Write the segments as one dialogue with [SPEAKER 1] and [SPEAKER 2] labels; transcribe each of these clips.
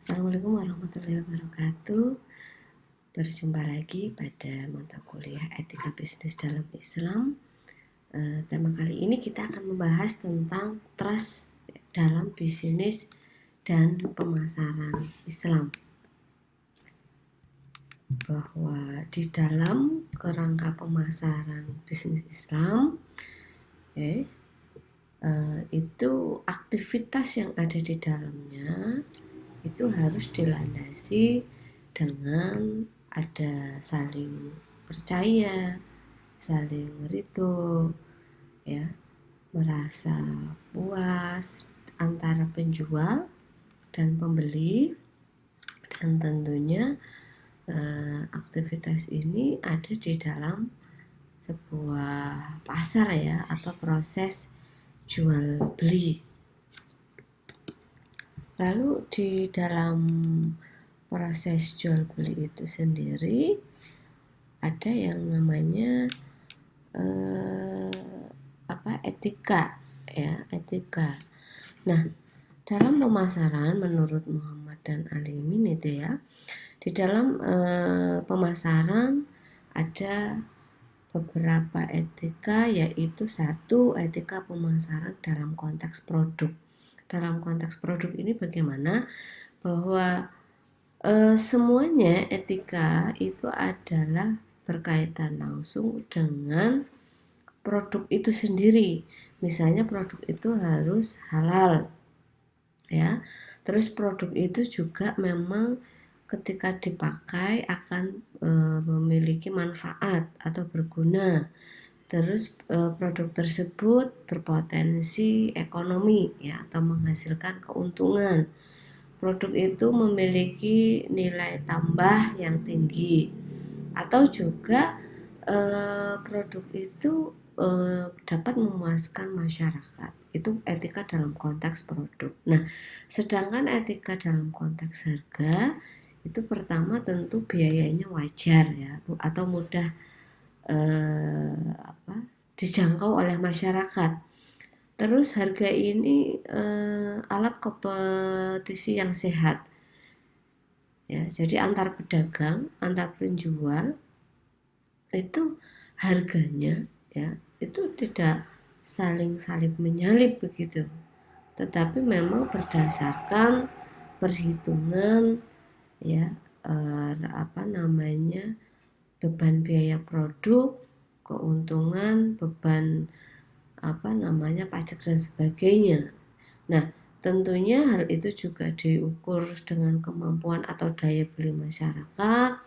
[SPEAKER 1] Assalamualaikum warahmatullahi wabarakatuh. Berjumpa lagi pada mata kuliah Etika Bisnis dalam Islam. Tema kali ini kita akan membahas tentang trust dalam bisnis dan pemasaran Islam. Bahwa di dalam kerangka pemasaran bisnis Islam, itu aktivitas yang ada di dalamnya itu harus dilandasi dengan ada saling percaya, saling ridho, ya, merasa puas antara penjual dan pembeli, dan tentunya aktivitas ini ada di dalam sebuah pasar ya, atau proses jual beli. Lalu di dalam proses jual beli itu sendiri ada yang namanya etika ya, etika. Nah, dalam pemasaran menurut Muhammad dan Alimin itu ya, di dalam pemasaran ada beberapa etika, yaitu satu, etika pemasaran dalam konteks produk. Dalam konteks produk ini bagaimana? Bahwa semuanya etika itu adalah berkaitan langsung dengan produk itu sendiri. Misalnya produk itu harus halal, ya. Terus produk itu juga memang ketika dipakai akan memiliki manfaat atau berguna. Terus produk tersebut berpotensi ekonomi ya, atau menghasilkan keuntungan. Produk itu memiliki nilai tambah yang tinggi, atau juga produk itu dapat memuaskan masyarakat. Itu etika dalam konteks produk. Nah, sedangkan etika dalam konteks harga itu pertama tentu biayanya wajar ya, atau mudah dijangkau oleh masyarakat. Terus harga ini alat kompetisi yang sehat ya, jadi antar pedagang, antar penjual itu harganya ya itu tidak saling salib menyalip begitu, tetapi memang berdasarkan perhitungan ya, beban biaya produk, keuntungan, beban pajak dan sebagainya. Nah, tentunya hal itu juga diukur dengan kemampuan atau daya beli masyarakat.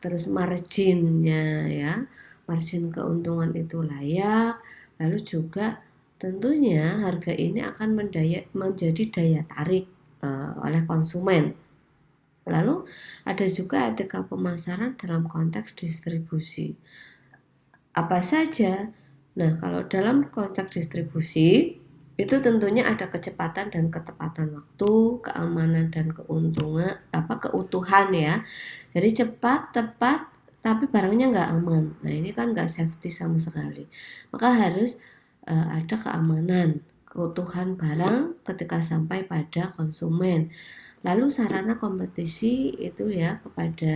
[SPEAKER 1] Terus marginnya ya, margin keuntungan itu layak. Lalu juga tentunya harga ini akan menjadi daya tarik oleh konsumen. Lalu ada juga etika pemasaran dalam konteks distribusi. Apa saja? Nah, kalau dalam konteks distribusi itu tentunya ada kecepatan dan ketepatan waktu, keamanan dan keutuhan ya. Jadi cepat, tepat, tapi barangnya nggak aman. Nah, ini kan nggak safety sama sekali. Maka harus ada keamanan, keutuhan barang ketika sampai pada konsumen. Lalu sarana kompetisi itu ya kepada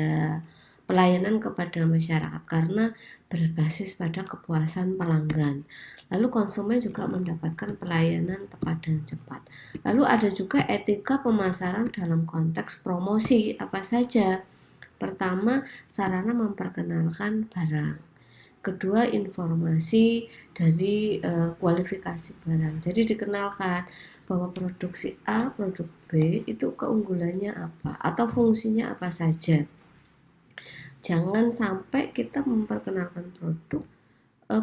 [SPEAKER 1] pelayanan kepada masyarakat karena berbasis pada kepuasan pelanggan. Lalu konsumen juga mendapatkan pelayanan tepat dan cepat. Lalu ada juga etika pemasaran dalam konteks promosi. Apa saja? Pertama, sarana memperkenalkan barang. Kedua, informasi dari kualifikasi barang. Jadi dikenalkan bahwa produksi A, produk B itu keunggulannya apa atau fungsinya apa saja. Jangan sampai kita memperkenalkan produk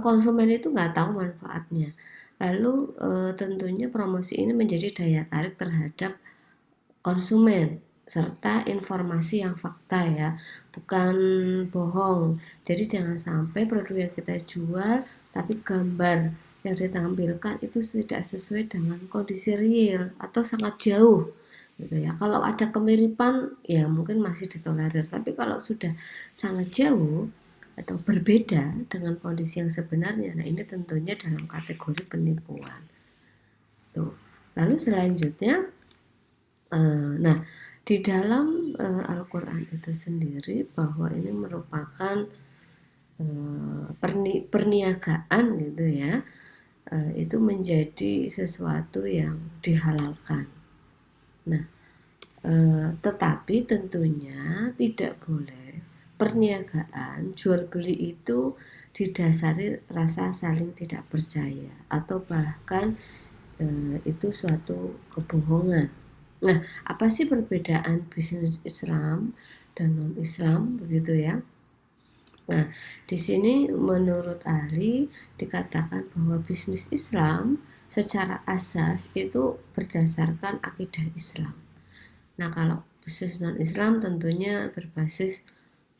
[SPEAKER 1] konsumen itu nggak tahu manfaatnya. Lalu tentunya promosi ini menjadi daya tarik terhadap konsumen, serta informasi yang fakta ya, bukan bohong. Jadi jangan sampai produk yang kita jual tapi gambar yang ditampilkan itu tidak sesuai dengan kondisi real atau sangat jauh gitu ya. Kalau ada kemiripan ya mungkin masih ditolerir, tapi kalau sudah sangat jauh atau berbeda dengan kondisi yang sebenarnya, nah ini tentunya dalam kategori penipuan. Tuh. Lalu selanjutnya, nah Di dalam Al-Quran itu sendiri bahwa ini merupakan perniagaan gitu ya, itu menjadi sesuatu yang dihalalkan. Nah, tetapi tentunya tidak boleh perniagaan jual beli itu didasari rasa saling tidak percaya atau bahkan itu suatu kebohongan. Nah, apa sih perbedaan bisnis Islam dan non Islam begitu ya? Nah, di sini menurut ahli dikatakan bahwa bisnis Islam secara asas itu berdasarkan akidah Islam. Nah, kalau bisnis non Islam tentunya berbasis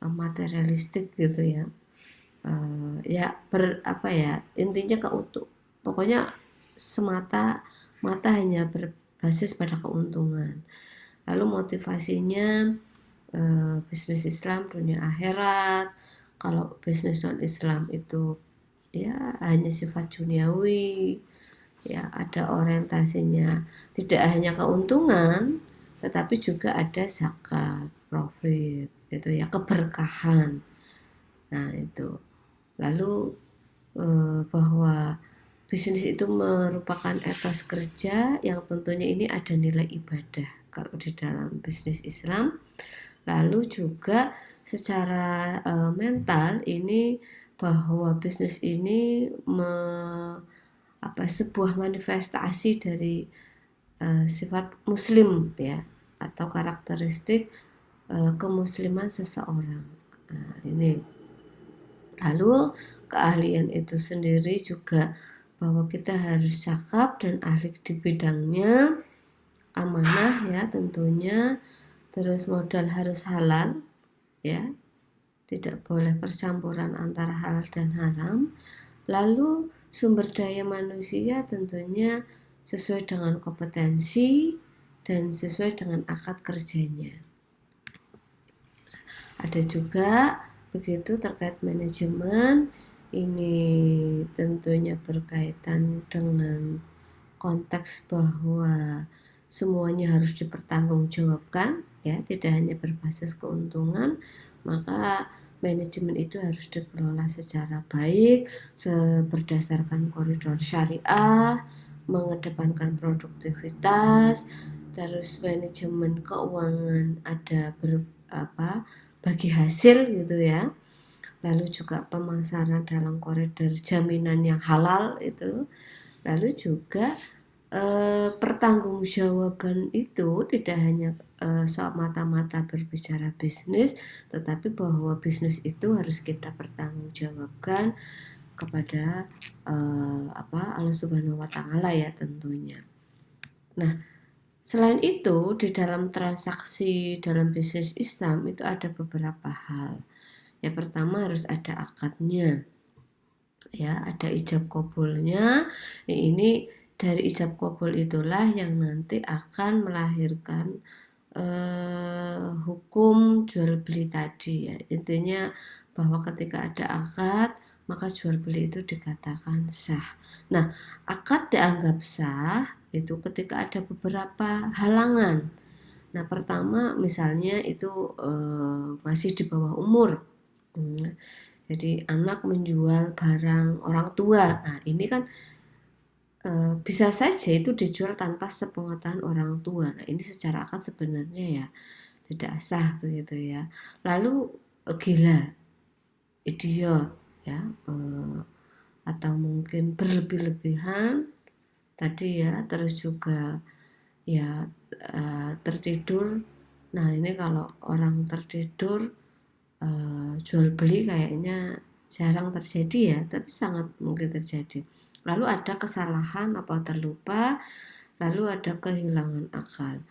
[SPEAKER 1] materialistik gitu ya. Ya apa ya, intinya pokoknya semata-mata hanya berbasis pada keuntungan. Lalu motivasinya bisnis Islam dunia akhirat. Kalau bisnis non Islam itu ya hanya sifat duniawi, ya ada orientasinya tidak hanya keuntungan tetapi juga ada zakat, profit, itu ya keberkahan. Nah itu. Lalu bahwa bisnis itu merupakan etos kerja yang tentunya ini ada nilai ibadah kalau di dalam bisnis Islam. Lalu juga secara mental ini bahwa bisnis ini sebuah manifestasi dari sifat muslim ya atau karakteristik kemusliman seseorang. Nah, ini lalu keahlian itu sendiri juga bahwa kita harus cakap dan ahli di bidangnya, amanah ya tentunya, terus modal harus halal ya, tidak boleh percampuran antara halal dan haram. Lalu sumber daya manusia tentunya sesuai dengan kompetensi dan sesuai dengan akad kerjanya. Ada juga begitu terkait manajemen, ini tentunya berkaitan dengan konteks bahwa semuanya harus dipertanggungjawabkan ya, tidak hanya berbasis keuntungan, maka manajemen itu harus dikelola secara baik, berdasarkan koridor syariah, mengedepankan produktivitas, terus manajemen keuangan ada bagi hasil gitu ya. Lalu juga pemasaran dalam koridor jaminan yang halal itu. Lalu juga pertanggungjawaban itu tidak hanya semata-mata berbicara bisnis, tetapi bahwa bisnis itu harus kita pertanggungjawabkan kepada Allah Subhanahu wa taala ya tentunya. Nah, selain itu di dalam transaksi dalam bisnis Islam itu ada beberapa hal. Yang pertama harus ada akadnya. Ya, ada ijab kabulnya. Ini dari ijab kabul itulah yang nanti akan melahirkan hukum jual beli tadi ya. Intinya bahwa ketika ada akad maka jual beli itu dikatakan sah. Nah, akad dianggap sah itu ketika ada beberapa halangan. Nah, pertama misalnya itu masih di bawah umur. Jadi anak menjual barang orang tua. Nah, ini kan bisa saja itu dijual tanpa sepengetahuan orang tua. Nah, ini secara akad sebenarnya ya tidak sah begitu ya. Lalu gila, idiot ya, atau mungkin berlebih-lebihan tadi ya, terus juga ya tertidur. Nah, ini kalau orang tertidur jual beli kayaknya jarang terjadi ya, tapi sangat mungkin terjadi. Lalu ada kesalahan atau terlupa, lalu ada kehilangan akal,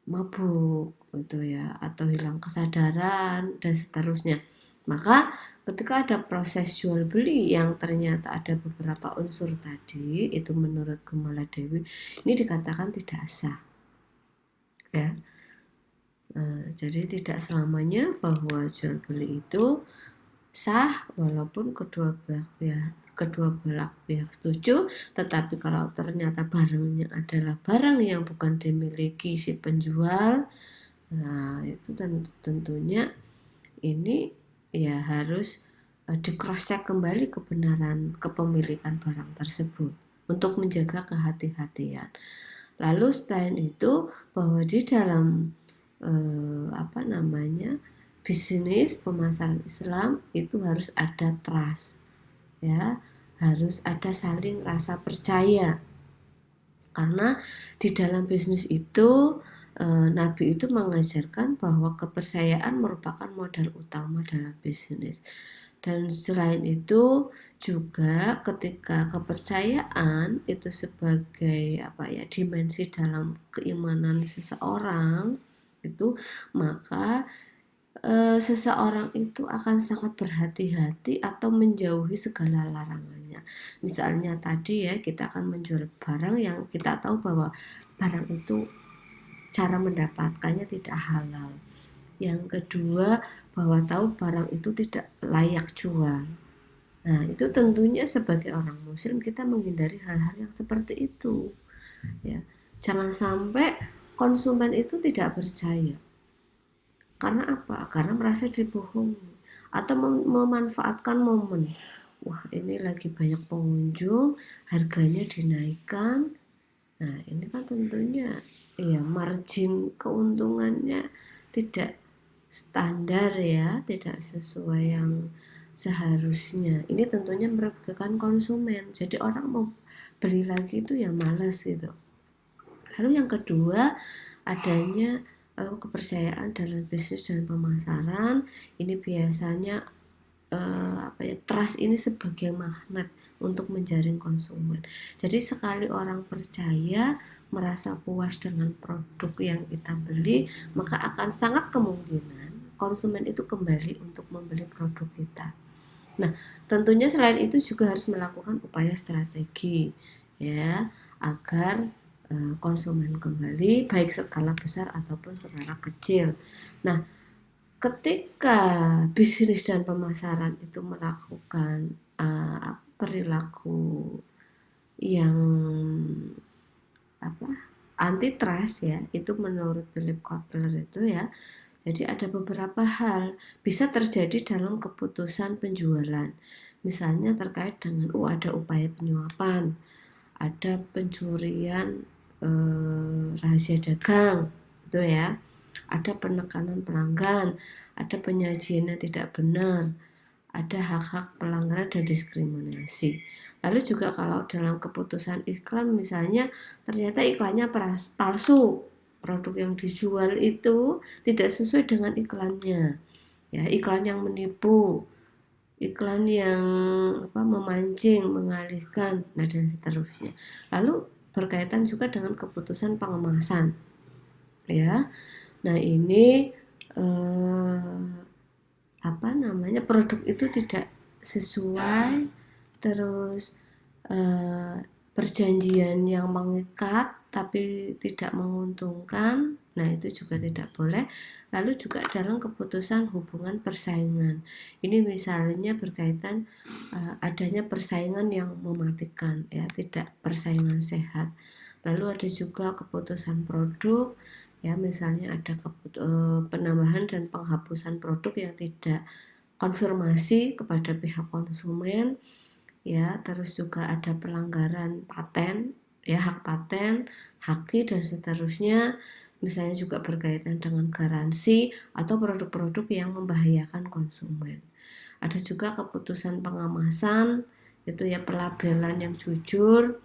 [SPEAKER 1] mabuk gitu ya, atau hilang kesadaran dan seterusnya. Maka ketika ada proses jual beli yang ternyata ada beberapa unsur tadi, itu menurut Gemala Dewi ini dikatakan tidak sah ya. Jadi tidak selamanya bahwa jual beli itu sah walaupun kedua belah pihak setuju, tetapi kalau ternyata barangnya adalah barang yang bukan dimiliki si penjual, Nah, itu tentunya ini ya harus di cross check kembali kebenaran kepemilikan barang tersebut untuk menjaga kehati-hatian. Lalu selain itu bahwa di dalam bisnis pemasaran Islam itu harus ada trust, ya, harus ada saling rasa percaya. Karena di dalam bisnis itu Nabi itu mengajarkan bahwa kepercayaan merupakan modal utama dalam bisnis. Dan selain itu juga ketika kepercayaan itu sebagai dimensi dalam keimanan seseorang itu, maka seseorang itu akan sangat berhati-hati atau menjauhi segala larangannya. Misalnya tadi ya, kita akan menjual barang yang kita tahu bahwa barang itu cara mendapatkannya tidak halal. Yang kedua, bahwa tahu barang itu tidak layak jual. Nah, itu tentunya sebagai orang muslim kita menghindari hal-hal yang seperti itu. Ya, jangan sampai konsumen itu tidak percaya. Karena apa? Karena merasa dibohongi atau memanfaatkan momen. Wah, ini lagi banyak pengunjung, harganya dinaikkan. Nah, ini kan tentunya ya margin keuntungannya tidak standar ya, tidak sesuai yang seharusnya. Ini tentunya merugikan konsumen. Jadi orang mau beli lagi itu ya malas gitu. Lalu yang kedua, adanya kepercayaan dalam bisnis dan pemasaran. Ini biasanya trust ini sebagai magnet untuk menjaring konsumen. Jadi sekali orang percaya, merasa puas dengan produk yang kita beli, maka akan sangat kemungkinan konsumen itu kembali untuk membeli produk kita. Nah, tentunya selain itu juga harus melakukan upaya strategi ya, agar konsumen kembali baik skala besar ataupun skala kecil. Nah, ketika bisnis dan pemasaran itu melakukan perilaku yang antitrust ya, itu menurut Philip Kotler itu ya. Jadi ada beberapa hal bisa terjadi dalam keputusan penjualan. Misalnya terkait dengan ada upaya penyuapan, ada pencurian rahasia dagang, gitu ya. Ada penekanan pelanggan, ada penyajian yang tidak benar, ada hak-hak pelanggaran dan diskriminasi. Lalu juga kalau dalam keputusan iklan misalnya ternyata iklannya palsu, produk yang dijual itu tidak sesuai dengan iklannya, ya, iklan yang menipu, iklan yang memancing, mengalihkan, nah dan seterusnya. Lalu berkaitan juga dengan keputusan pengemasan, ya. Nah ini produk itu tidak sesuai, terus perjanjian yang mengikat tapi tidak menguntungkan, nah itu juga tidak boleh. Lalu juga dalam keputusan hubungan persaingan, ini misalnya berkaitan adanya persaingan yang mematikan ya, tidak persaingan sehat. Lalu ada juga keputusan produk ya, misalnya ada penambahan dan penghapusan produk yang tidak konfirmasi kepada pihak konsumen ya, terus juga ada pelanggaran paten ya, hak paten, haki dan seterusnya. Misalnya juga berkaitan dengan garansi atau produk-produk yang membahayakan konsumen. Ada juga keputusan pengemasan, itu ya pelabelan yang jujur,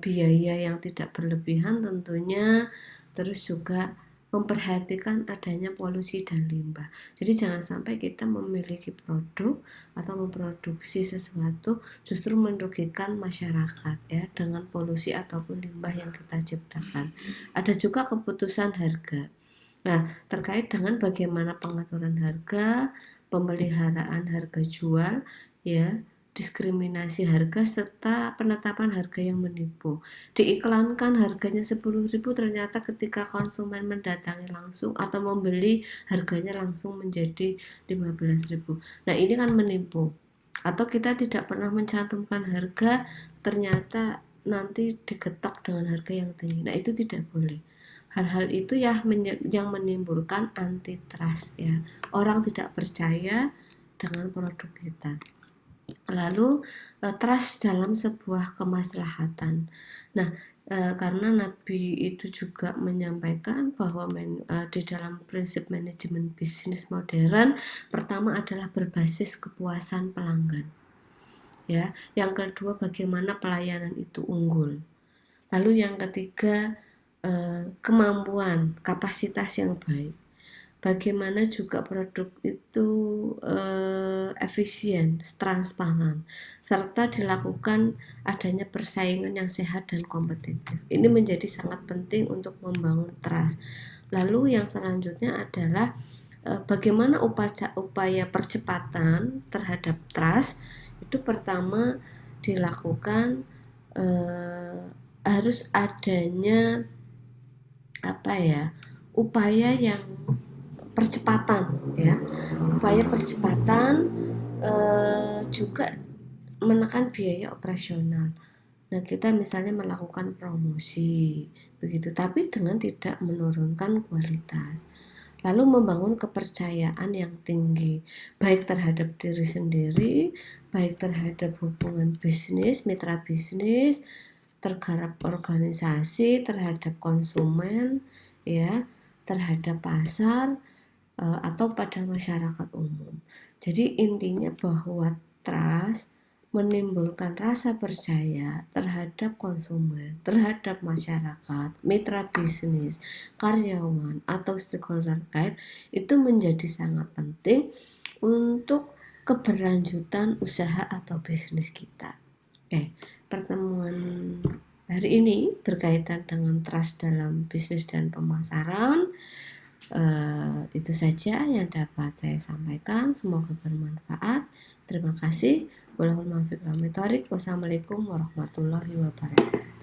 [SPEAKER 1] biaya yang tidak berlebihan tentunya, terus juga memperhatikan adanya polusi dan limbah. Jadi jangan sampai kita memiliki produk atau memproduksi sesuatu justru merugikan masyarakat ya, dengan polusi ataupun limbah yang kita ciptakan. Ada juga keputusan harga. Nah, terkait dengan bagaimana pengaturan harga, pemeliharaan harga jual ya, diskriminasi harga serta penetapan harga yang menipu. Diiklankan harganya 10.000, ternyata ketika konsumen mendatangi langsung atau membeli harganya langsung menjadi 15.000. Nah, ini kan menipu. Atau kita tidak pernah mencantumkan harga, ternyata nanti digetok dengan harga yang tinggi. Nah, itu tidak boleh. Hal-hal itu ya yang menimbulkan antitrust ya. Orang tidak percaya dengan produk kita. Lalu trust dalam sebuah kemaslahatan. Nah, karena Nabi itu juga menyampaikan bahwa di dalam prinsip manajemen bisnis modern, pertama adalah berbasis kepuasan pelanggan. Ya, yang kedua bagaimana pelayanan itu unggul. Lalu yang ketiga kemampuan, kapasitas yang baik. Bagaimana juga produk itu efisien, transparan, serta dilakukan adanya persaingan yang sehat dan kompetitif. Ini menjadi sangat penting untuk membangun trust. Lalu yang selanjutnya adalah bagaimana upaya percepatan terhadap trust. Itu pertama dilakukan harus adanya upaya yang percepatan ya, upaya percepatan juga menekan biaya operasional. Nah, kita misalnya melakukan promosi begitu, tapi dengan tidak menurunkan kualitas. Lalu membangun kepercayaan yang tinggi, baik terhadap diri sendiri, baik terhadap hubungan bisnis, mitra bisnis, terhadap organisasi, terhadap konsumen, ya, terhadap pasar, atau pada masyarakat umum. Jadi intinya bahwa trust menimbulkan rasa percaya terhadap konsumen, terhadap masyarakat, mitra bisnis, karyawan, atau stakeholder terkait itu menjadi sangat penting untuk keberlanjutan usaha atau bisnis kita. Oke, pertemuan hari ini berkaitan dengan trust dalam bisnis dan pemasaran. Itu saja yang dapat saya sampaikan. Semoga bermanfaat. Terima kasih. Wassalamualaikum warahmatullahi wabarakatuh.